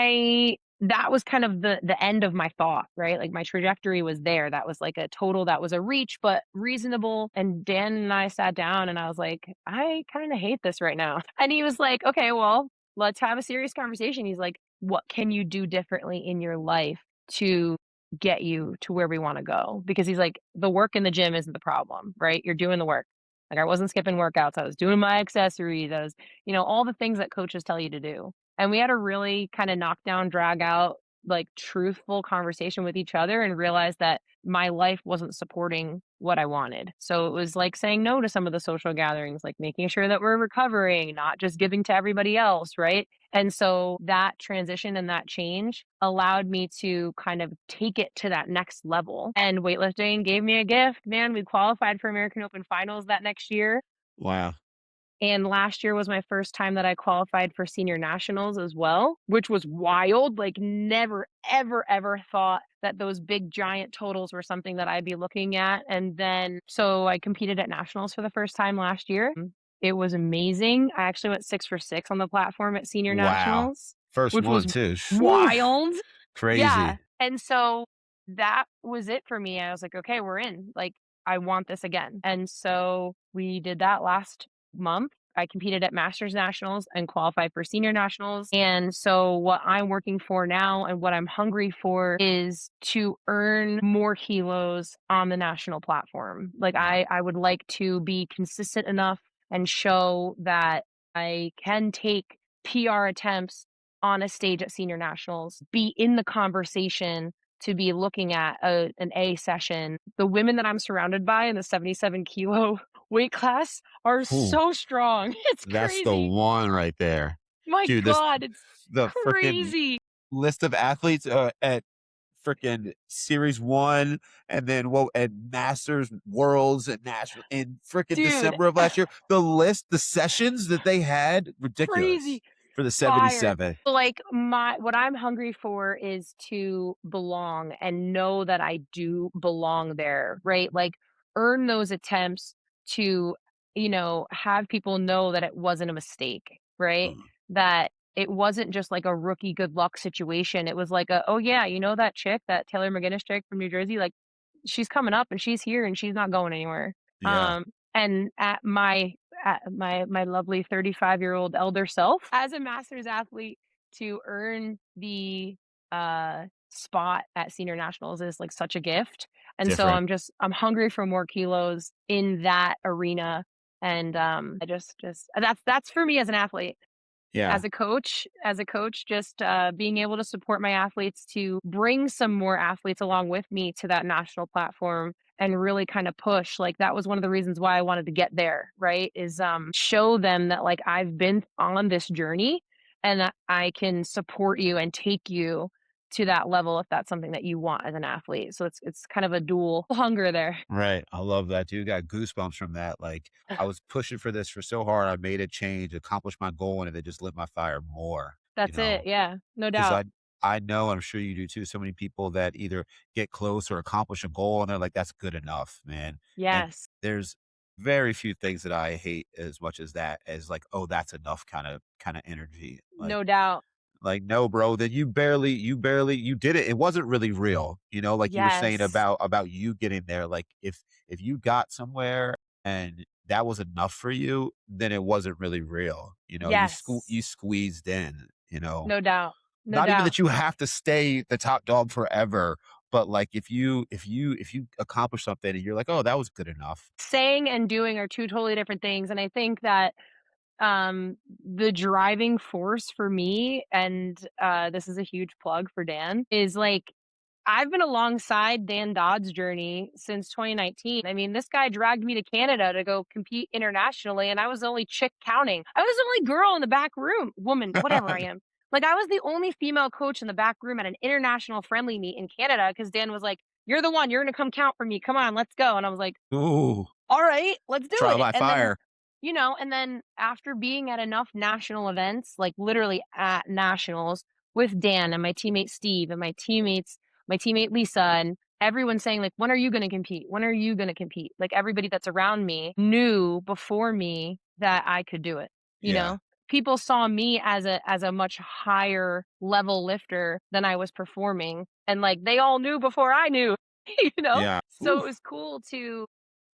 that was kind of the end of my thought, right? Like my trajectory was there. That was like a total that was a reach, but reasonable. And Dan and I sat down and I was like, I kind of hate this right now. And he was like, okay, well, let's have a serious conversation. He's like, what can you do differently in your life to get you to where we wanna go? Because he's like, "The work in the gym isn't the problem, right? You're doing the work." Like, I wasn't skipping workouts, I was doing my accessories, I was all the things that coaches tell you to do. And we had a really kinda knock down, drag out, like, truthful conversation with each other and realized that my life wasn't supporting what I wanted. So it was like saying no to some of the social gatherings, like making sure that we're recovering, not just giving to everybody else, right? And so that transition and that change allowed me to kind of take it to that next level. And weightlifting gave me a gift. Man, we qualified for American Open finals that next year. wow. And last year was my first time that I qualified for senior nationals as well, which was wild. Like, never, ever, ever thought that those big giant totals were something that I'd be looking at. And then, so I competed at nationals for the first time last year. It was amazing. I actually went 6 for 6 on the platform at senior Wow. nationals, First which was one too. Whew, wild. Yeah. crazy. And so that was it for me. I was like, okay, we're in. Like, I want this again. And so we did that last month. I competed at Masters Nationals and qualified for Senior Nationals. And so what I'm working for now and what I'm hungry for is to earn more kilos on the national platform. Like Wow. I would like to be consistent enough and show that I can take PR attempts on a stage at Senior Nationals, be in the conversation to be looking at an A session. The women that I'm surrounded by in the 77 kilo weight class are Whew, so strong. It's that's the crazy. one right there. My Dude, God, it's the freaking crazy. list of athletes, at freaking Series 1 and then and Masters, Worlds, and National in freaking Dude, December of last year. The sessions that they had, crazy. ridiculous for the Fire. 77. Like, what I'm hungry for is to belong and know that I do belong there, right? Like, earn those attempts to, have people know that it wasn't a mistake, right? Mm, That it wasn't just like a rookie good luck situation. It was like a, "Oh, yeah, you know that chick, that Taylor Maginnis chick from New Jersey? Like, she's coming up and she's here and she's not going anywhere." yeah, And at my lovely 35-year-old elder self as a master's athlete to earn the spot at senior nationals is like such a gift. And so different. I'm hungry for more kilos in that arena. And I just that's for me as an athlete. Yeah, As a coach, just, being able to support my athletes to bring some more athletes along with me to that national platform and really kinda push, like, that was one of the reasons why I wanted to get there, right, is, show them that, like, I've been on this journey and that I can support you and take you to that level if that's something that you want as an athlete, so it's kind of a dual hunger there. right. I love that, dude. Got goosebumps from that. Like, I was pushing for this for so hard. I made a change, accomplished my goal, and it just lit my fire more, you That's it, know? yeah, no 'Cause doubt. I know, I'm sure you do too, so many people that either get close or accomplish a goal, and they're like, "That's good enough, man." And Yes. there's very few things that I hate as much as that, as like, "Oh, that's enough," kinda energy. No doubt. Like, "No, bro, then you did it. It wasn't really real," like you were saying Yes. about you getting there. Like, if you got somewhere and that was enough for you, then it wasn't really real, Yes. you squeezed in, No doubt. No Not even doubt. that you have to stay the top dog forever, but, like, if you accomplish something and you're like, "Oh, that was good enough." Saying and doing are 2 totally different things, and I think that, the driving force for me, and, this is a huge plug for Dan, is, like, I've been alongside Dan Dodd's journey since 2019. I mean, this guy dragged me to Canada to go compete internationally, and I was the only chick counting. I was the only girl in the back room, woman, whatever I am. Like, I was the only female coach in the back room at an international friendly meet in Canada because Dan was like, "You're the one. You're gonna come count for me. Come on, let's go." And I was like, Ooh, all right, let's do trial it. by And then, fire. and then after being at enough national events, like literally at nationals with Dan and my teammate Steve and my teammate Lisa, and everyone saying, like, when are you going to compete? When are you going to compete? Like everybody that's around me knew before me that I could do it. You Yeah, know, people saw me as a much higher level lifter than I was performing. And like they all knew before I knew, yeah. So it was cool to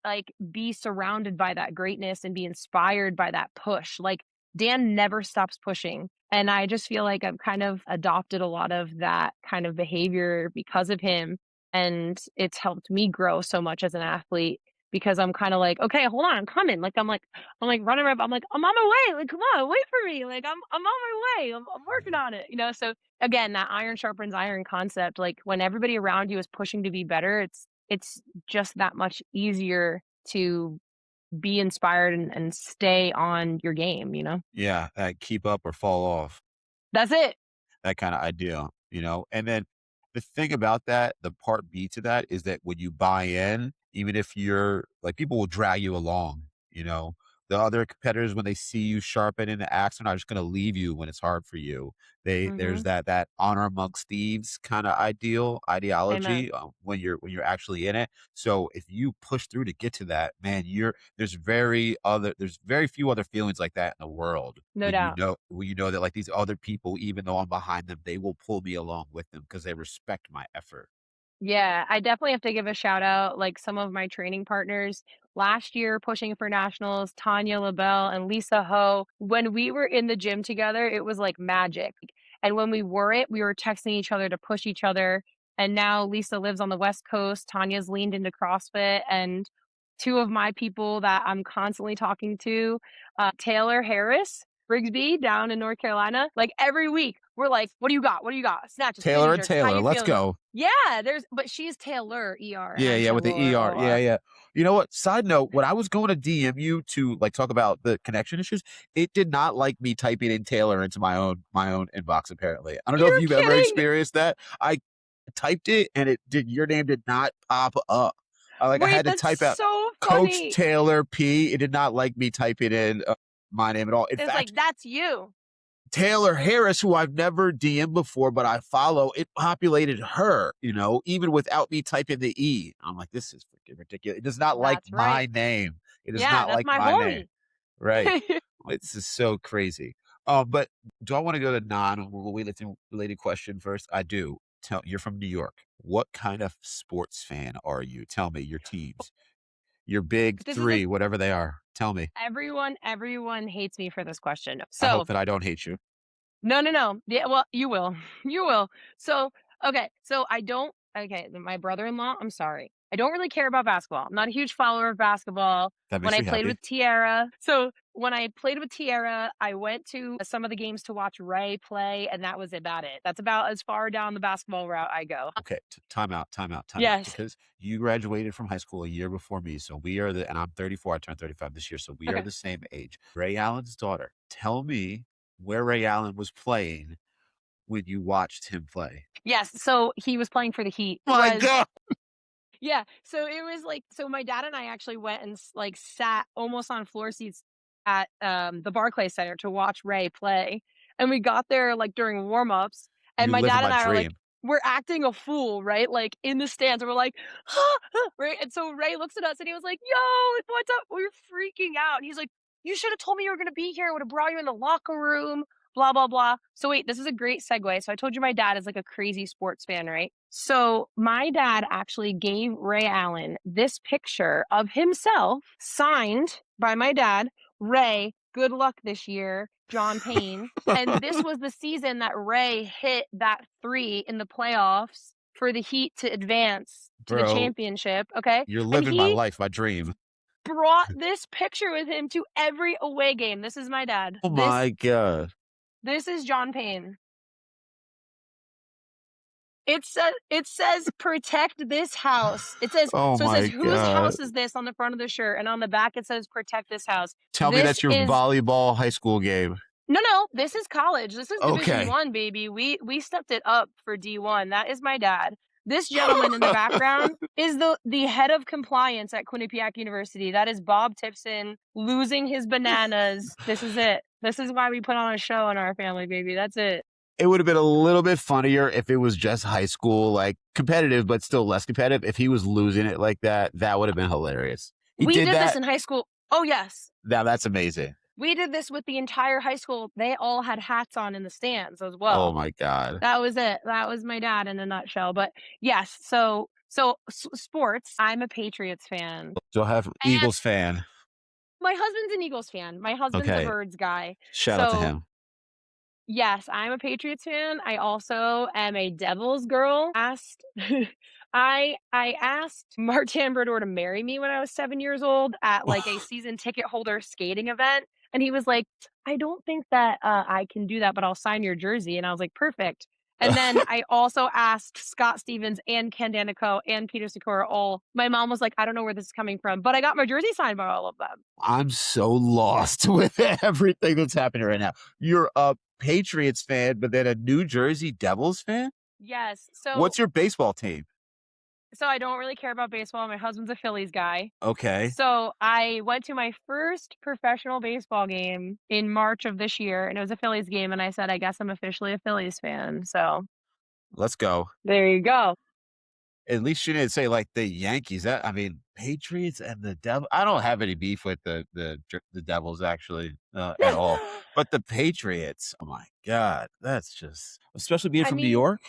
like, be surrounded by that greatness and be inspired by that push. Like, Dan never stops pushing, and I just feel like I've kind of adopted a lot of that kind of behavior because of him, and it's helped me grow so much as an athlete because I'm kinda like, "Okay, hold on, I'm coming." I'm like running around, I'm like, "I'm on my way, like, come on, wait for me, like, I'm on my way, I'm working on it," So, again, that iron sharpens iron concept, like, when everybody around you is pushing to be better, it's just that much easier to be inspired and stay on your game? Yeah, keep up or fall off. That's it. That kinda idea, And then the thing about that, the part B to that is that when you buy in, even if you're like, people will drag you along. The other competitors, when they see you sharpen in the axe, they're not just gonna leave you when it's hard for you. There's Mhm. that honor amongst thieves kinda Amen. ideology, when you're actually in it. So if you push through to get to that, man, there's very few other feelings like that in the world No doubt. when you know that, like, these other people, even though I'm behind them, they will pull me along with them because they respect my effort. Yeah, I definitely have to give a shout out, like, some of my training partners last year pushing for nationals, Tanya LaBelle and Lisa Ho. When we were in the gym together, it was like magic, and when we weren't, we were texting each other to push each other, and now Lisa lives on the West Coast, Tanya's leaned into CrossFit, and 2 of my people that I'm constantly talking to, Taylor Harris Brigsby down in North Carolina, like, every week, we're like, "What do you got? What do you got? Snatches, clean Taylor and and jerks, how Taylor, you let's feeling?" go. Yeah, but she's Taylor, ER, and Yeah, I'm yeah, with the Taylor, ER. Yeah, OR. yeah. You know what? Side note, when I was going to DM you to, like, talk about the connection issues, it did not like me typing in Taylor into my own inbox, apparently. I don't know if You're you've ever kidding! experienced that. I typed it and your name did not pop up. I Wait, had to that's type out so Coach funny. Taylor P. It did not like me typing in, my name at all. In It's fact, like, "That's you." Taylor Harris, who I've never DM'd before, but I follow, it populated her, even without me typing the E. I'm like, this is freaking ridiculous. It does not like That's right. my name. It does Yeah, not that's like my my name. homie. Right. It's just so crazy. But do I want to go to non-weightlifting related question first? I do. You're from New York. What kind of sports fan are you? Tell me your teams, your big This is a three, whatever they are. Tell me. everyone hates me for this question. I hope So, that I don't hate you. no, no, no. Yeah, well, you will. You will. So, okay. So I don't okay, my brother-in-law, I'm sorry. I don't really care about basketball. I'm not a huge follower of basketball. That When makes I me played happy. with Tierra so when I played with Tierra, I went to some of the games to watch Ray play, and that was about it. That's about as far down the basketball route I go. Okay, time out, time out, time out. Yes. Because you graduated from high school a year before me, so and I'm 34. I turned 35 this year, so we are Okay. the same age. Ray Allen's daughter. Tell me where Ray Allen was playing when you watched him play. Yes, so he was playing for the Heat. My Was God, Yeah, so it was like so my dad and I actually went and like sat almost on floor seats at the Barclays Center to watch Ray play. And we got there like during warm-ups and you're my living dad my and I are like dream. we're acting a fool, right? Like, in the stands, and we're like, right? And so Ray looks at us and he was like, "Yo, what's up?" We were freaking out. And he's like, "You should have told me you were gonna be here. I would have brought you in the locker room, blah, blah, blah." So wait, this is a great segue. So I told you my dad is like a crazy sports fan, right? So my dad actually gave Ray Allen this picture of himself signed by my dad. Ray, good luck this year, John Payne. And this was the season that Ray hit that 3 in the playoffs for the Heat to advance to the Bro, championship, okay? you're And living my he life, my dream. brought this picture with him to every away game. This is my dad. Oh This my god. this is John Payne. It says protect this house. Oh It says my whose god. house is this on the front of the shirt, and on the back it says protect this house. Tell me This that's your is volleyball high school game. No, no, this is college. This is Division Okay. 1, baby. We stepped it up for D1. That is my dad. This gentleman in the background is the head of compliance at Quinnipiac University. That is Bob Tipson losing his bananas. This is it. This is why we put on a show in our family, baby. That's it. It would have been a little bit funnier if it was just high school, like competitive, but still less competitive. If he was losing it like that, that would have been hilarious. He We did did this that. in high school. Oh, yes. Now that's amazing. We did this with the entire high school. They all had hats on in the stands as Oh well. my god. That was it. That was my dad in a nutshell. But yes, sports. I'm a Patriots fan, So I have and Eagles fan. my husband's an Eagles fan. My husband's a Okay. Birds guy. Shout out to So him. yes, I'm a Patriots fan. I also am a Devils girl. Asked I asked Martin Brodeur to marry me when I was 7 years old at, like, a season ticket holder skating event, and he was like, "I don't think that, I can do that, but I'll sign your jersey," and I was like, "Perfect." And then I also asked Scott Stevens and Ken Danico and Peter Sikora all my mom was like, "I don't know where this is coming from," but I got my jersey signed by all of them. I'm so lost with everything that's happening right now. You're a Patriots fan, but then a New Jersey Devils fan? Yes, so What's your baseball team? so I don't really care about baseball. My husband's a Phillies guy. Okay, So I went to my first professional baseball game in March of this year, and it was a Phillies game. And I said, I guess I'm officially a Phillies fan. So let's go. there you go. At least you didn't say like the Yankees. That I mean, Patriots and the Devil. I don't have any beef with the Devils actually at all, but the Patriots. Oh my god, that's just especially being I from New mean, York.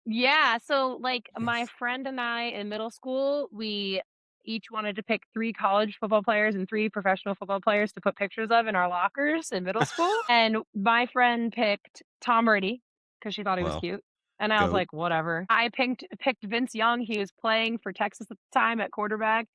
yeah. So, like, my Yes. friend and I in middle school, we each wanted to pick 3 college football players and 3 professional football players to put pictures of in our lockers in middle school. And my friend picked Tom Brady because she thought he was Well, cute. And I was goat, like, whatever. I picked Vince Young. He was playing for Texas at the time at quarterback.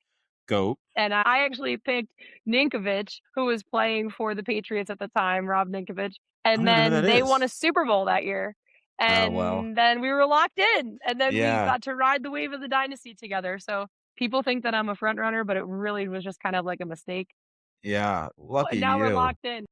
goat. And I actually picked Ninkovich, who was playing for the Patriots at the time, Rob Ninkovich, I and don't even know who then that they won is. a Super Bowl that year, Oh well, and then we were locked in, and then we yeah, got to ride the wave of the dynasty together, so people think that I'm a front runner, but it really was just kind of like a mistake, yeah. but Lucky now we're you. locked in.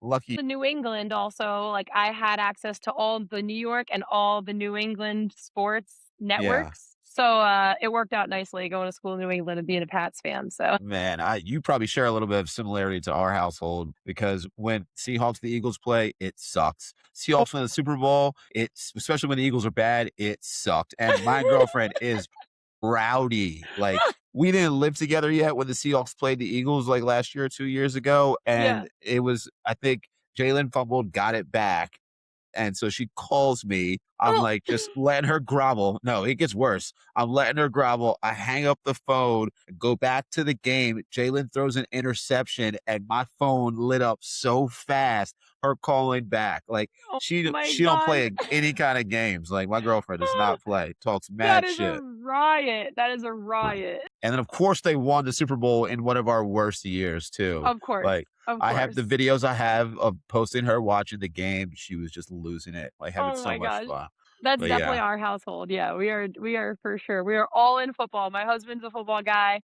Lucky. The New England also, like, I had access to all the New York and all the New England sports Yeah. networks, so, it worked out nicely going to school in New England and being a Pats fan, so Man, I you probably share a little bit of similarity to our household because when Seahawks the Eagles play, it sucks. Seahawks win the Super Bowl, it's especially when the Eagles are bad, it sucked. And my girlfriend is rowdy. Like we didn't live together yet when the Seahawks played the Eagles like last year or 2 years ago. Yeah. And it was, I think Jalen fumbled, got it back. And so she calls me. I'm Oh. like, just letting her grovel. No, it gets worse. I'm letting her grovel. I hang up the phone, go back to the game. Jalen throws an interception, and my phone lit up so fast. Her calling back, like Oh my she don't gosh. play any kind of games. Like my girlfriend does not play. Talks That mad is a shit. riot. That is a riot. And then, of course, they won the Super Bowl in one of our worst years too. Of course. Like, Of I have the course. videos I have of posting her watching the game. She was just losing it, like, having Oh so my much gosh. fun. That's But definitely yeah, our household. Yeah, we are for sure. We are all in football. My husband's a football guy.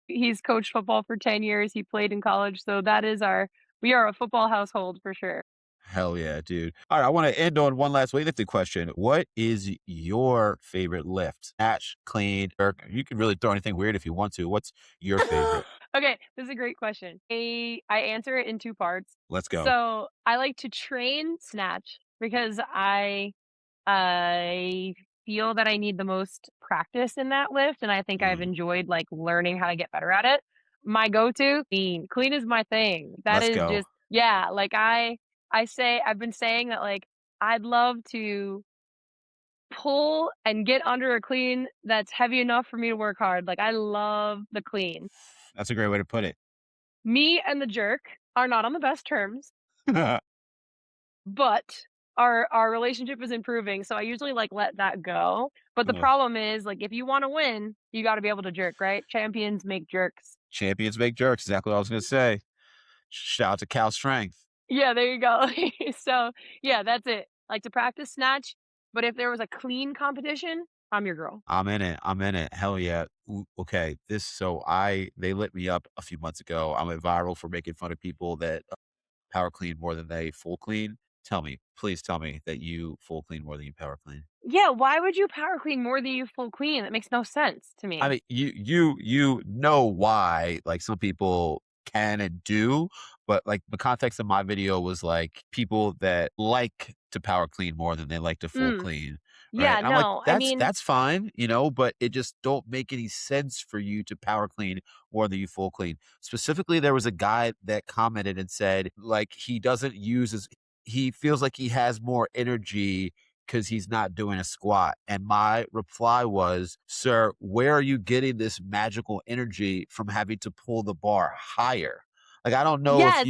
He's coached football for 10 years. He played in college, so that is our we are a football household for sure. hell yeah, dude. All right, I wanna end on one last weightlifting question. What is your favorite lift? Snatch, clean, jerk? You can really throw anything weird if you want to. What's your favorite? Okay, this is a great question. I answer it in 2 parts. Let's go. So, I like to train snatch because I feel that I need the most practice in that lift, and I think I've Mm, enjoyed, like, learning how to get better at it. My go-to, clean. Clean is my thing. That let's is go. just yeah, like, I say I've been saying that, like, I'd love to pull and get under a clean that's heavy enough for me to work hard. Like, I love the clean. That's a great way to put it. Me and the jerk are not on the best terms, but our relationship is improving, so I usually, like, let that go. But the Ugh. problem is, like, if you wanna win, you gotta be able to jerk, right? Champions make jerks. Champions make jerks, exactly what I was gonna say. Shout out to Cal Strength. Yeah, there you go. So, yeah, that's it. Like, to practice snatch, but if there was a clean competition, I'm your girl. I'm in it. I'm in it. Hell yeah. Ooh, okay. They lit me up a few months ago. I went viral for making fun of people that power clean more than they full clean. Tell me, please tell me that you full clean more than you power clean. Yeah, why would you power clean more than you full clean? That makes no sense to I me. mean, you know why, like, some people can and do, but, like, the context of my video was, like, people that like to power clean more than they like to full Mm. clean, right? Yeah, I'm like, no, I mean "That's fine," but it just don't make any sense for you to power clean more than you full clean. Specifically, there was a guy that commented and said, like, he feels like he has more energy because he's not doing a squat. And my reply was, "Sir, where are you getting this magical energy from having to pull the bar higher?" Like, I don't know yes.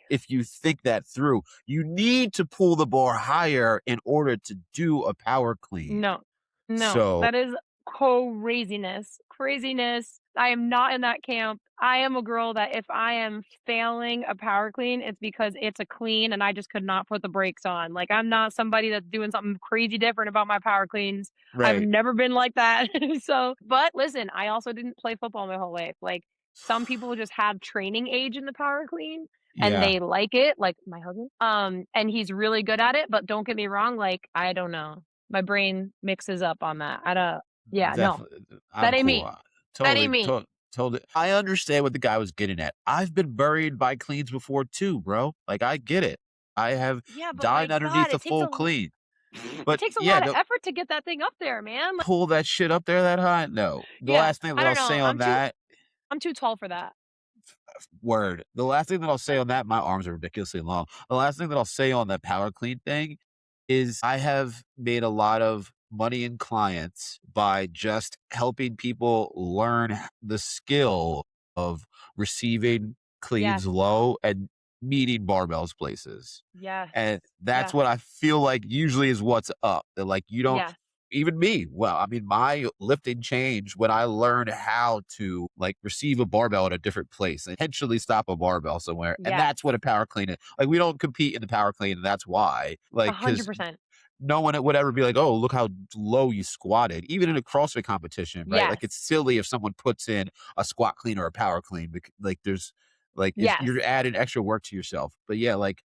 if you think that through. You need to pull the bar higher in order to do a power clean. No. No, So, that is craziness. Craziness. I am not in that camp. I am a girl that if I am failing a power clean, it's because it's a clean and I just could not put the brakes on. Like, I'm not somebody that's doing something crazy different about my power cleans. I've right. never been like that. So, but listen, I also didn't play football my whole life. Like, some people just have training age in the power clean and Yeah. they like it, like my husband. And he's really good at it, but don't get me wrong, like, I don't know. My brain mixes up on that. I don't yeah, no. Definitely. That I'm ain't cool. me. That ain't me. Totally. I understand what the guy was getting at. I've been buried by cleans before too, bro. Like, I get it. I have Yeah, but my died god, underneath a full clean. it But takes a yeah, lot of no, effort to get that thing up there, man. Like pull that shit up there that high? No. The yeah, last thing I that I'll don't know. say on that I'm too tall for that. word. The last thing that I'll say on that, my arms are ridiculously long. The last thing that I'll say on that power clean thing is I have made a lot of money in clients by just helping people learn the skill of receiving cleans Yes. low and meeting barbells places. Yes. And that's Yes. what I feel like usually is what's up. That, like, you don't Yes. even me. Well, I mean, my lifting changed when I learned how to, like, receive a barbell at a different place and intentionally stop a barbell somewhere. And Yes. that's what a power clean is. Like, we don't compete in the power clean, and that's why. Like, because 100%. no one would ever be like, "Oh, look how low you squatted." Even in a CrossFit competition, right? Like, Yes. it's silly if someone puts in a squat clean or a power clean. Like, Yes. you're adding extra work to yourself. But yeah, like,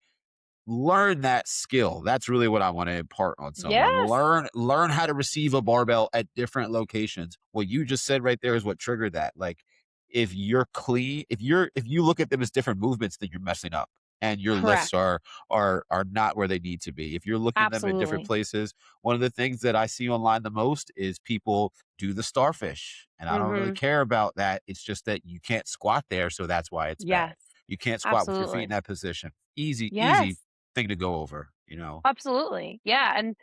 learn that skill. That's really what I want to impart on someone. Yes. Learn how to receive a barbell at different locations. What you just said right there is what triggered that. Like, if you're clean, if you look at them as different movements, then you're messing up and your lifts Correct. are not where they need to be. If you're looking at them at different Absolutely. places, one of the things that I see online the most is people do the starfish. And I don't really Mhm. care about that. It's just that you can't squat there, so that's why it's bad. Yes. You can't squat with your feet in Absolutely. that position. Easy Yes. thing to go over. Absolutely. Yeah, and,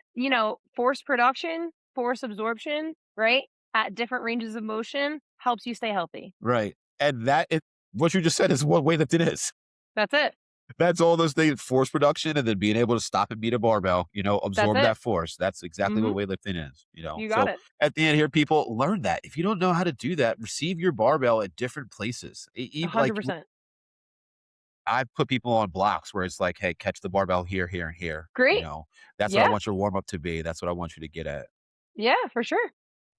force production, force absorption, right, at different ranges of motion helps you stay healthy. Right. And what you just said is what weightlifting is. That's it. That's all those things, force production and then being able to stop and beat a barbell, That's absorb it. that force. That's exactly what Mhm. weightlifting is. You got So it. at the end here, people learn that. If you don't know how to do that, receive your barbell at different places. Like, 100%. I put people on blocks where it's like, hey, catch the barbell here, here, and here. Great. That's what I Yeah. want your warm up to be. That's what I want you to get at. Yeah, for sure.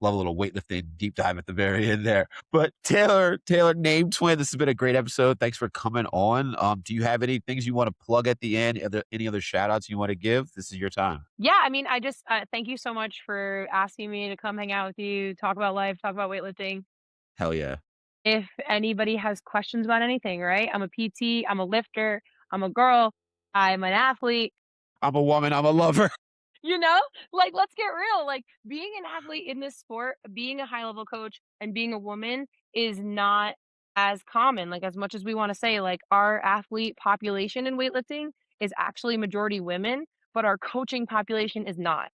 Love a little weightlifting deep dive at the very end there. But Taylor, name twin, this has been a great episode. Thanks for coming on. Do you have any things you want to plug at the end? Any other shout outs you want to give? This is your time. Yeah, I mean, I just, thank you so much for asking me to come hang out with you, talk about life, talk about weightlifting. Hell yeah. If anybody has questions about anything, right? I'm a PT, I'm a lifter, I'm a girl, I'm an athlete. I'm a woman. I'm a lover. You know? Like, let's get real, like, being an athlete in this sport, being a high level coach, and being a woman is not as common, like, as much as we wanna say, like, our athlete population in weightlifting is actually majority women, but our coaching population is not,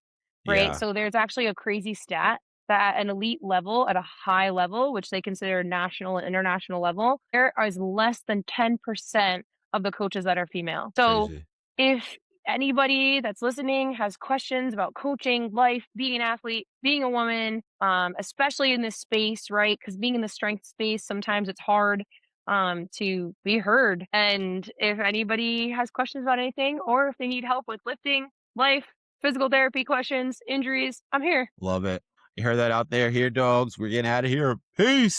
right? Yeah, So there's actually a crazy stat that at an elite level, at a high level, which they consider national and international level, there is less than 10% of the coaches that are female. So crazy. if anybody that's listening has questions about coaching, life, being an athlete, being a woman, especially in this space, right? Because being in the strength space, sometimes it's hard to be heard. And if anybody has questions about anything, or if they need help with lifting, life, physical therapy questions, injuries, I'm here. Love it. You heard that out there here, dogs. We're getting out of here. Peace.